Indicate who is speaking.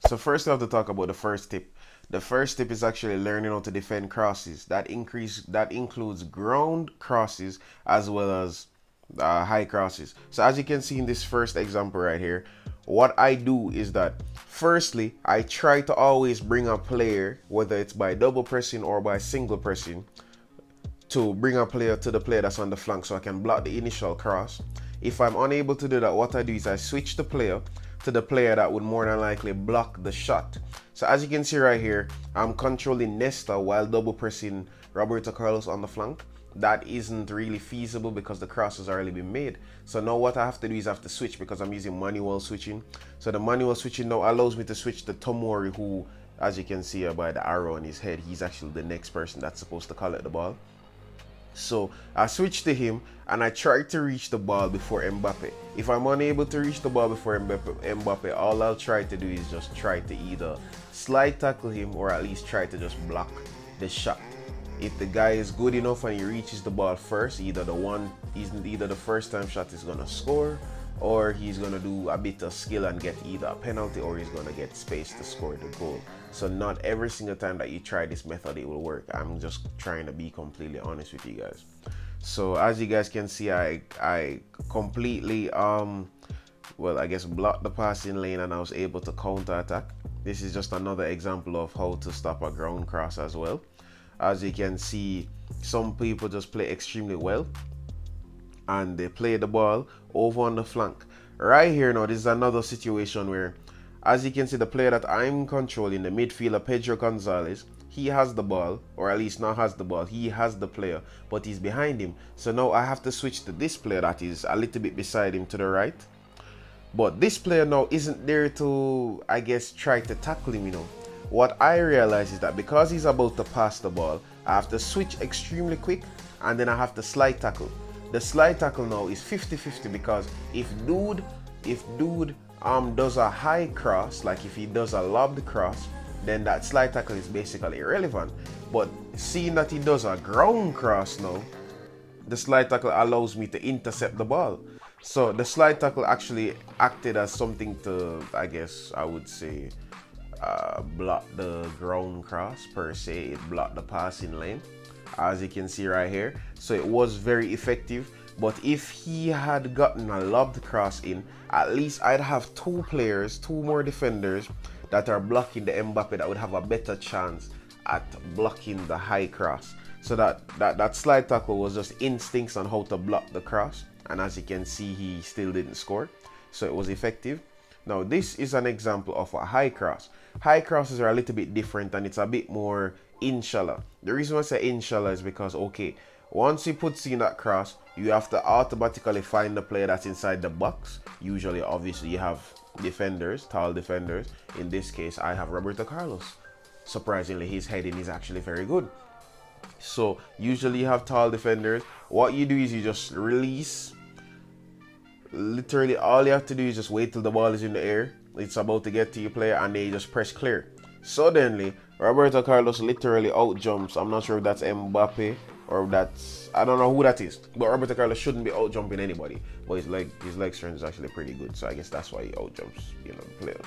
Speaker 1: So first we have to talk about the first tip. The first tip is actually learning how to defend crosses. That includes ground crosses as well as high crosses. So as you can see in this first example right here, what I do is that firstly, I try to always bring a player, whether it's by double pressing or by single pressing, to bring a player to the player that's on the flank so I can block the initial cross. If I'm unable to do that, what I do is I switch the player to the player that would more than likely block the shot. So as you can see right here, I'm controlling Nesta while double pressing Roberto Carlos on the flank. That isn't really feasible because the cross has already been made. So now what I have to do is I have to switch because I'm using manual switching. So the manual switching now allows me to switch to Tomori, who, as you can see by the arrow on his head, he's actually the next person that's supposed to collect the ball. So I switch to him and I try to reach the ball before Mbappe. If I'm unable to reach the ball before Mbappe, all I'll try to do is just try to either slide tackle him or at least try to just block the shot. If the guy is good enough and he reaches the ball first, either the first time shot is gonna score, or he's gonna do a bit of skill and get either a penalty, or he's gonna get space to score the goal. So not every single time that you try this method it will work. I'm just trying to be completely honest with you guys. So as you guys can see, I completely well, I guess blocked the passing lane and I was able to counter attack. This is just another example of how to stop a ground cross as well. As you can see, some people just play extremely well and they play the ball over on the flank. Right here now, this is another situation where, as you can see, the player that I'm controlling, the midfielder Pedro Gonzalez, he has the ball, or at least not has the ball, he has the player, but he's behind him. So now I have to switch to this player that is a little bit beside him to the right. But this player now isn't there to, I guess, try to tackle him, you know. What I realize is that because he's about to pass the ball, I have to switch extremely quick and then I have to slide tackle. The slide tackle now is 50-50 because if dude does a high cross, like if he does a lobbed cross, then that slide tackle is basically irrelevant. But seeing that he does a ground cross now, the slide tackle allows me to intercept the ball. So the slide tackle actually acted as something to, I guess I would say, block the ground cross per se. It blocked the passing lane, as you can see right here. So it was very effective. But if he had gotten a lobbed cross in, at least I'd have two more defenders that are blocking the Mbappe that would have a better chance at blocking the high cross. So that slide tackle was just instincts on how to block the cross, and as you can see, he still didn't score. So it was effective. Now this is an example of a high cross. High crosses are a little bit different and it's a bit more inshallah. The reason why I say inshallah is because, okay, once he puts in that cross, you have to automatically find the player that's inside the box. Usually, obviously, you have defenders, tall defenders. In this case, I have Roberto Carlos. Surprisingly, his heading is actually very good. So usually you have tall defenders. What you do is you just release. Literally all you have to do is just wait till the ball is in the air, it's about to get to your player, and then you just press clear. Suddenly Roberto Carlos literally out jumps. I'm not sure if that's Mbappe or that's, I don't know who that is, but Roberto Carlos shouldn't be out jumping anybody, but his leg strength is actually pretty good, so I guess that's why he out jumps, you know, the players.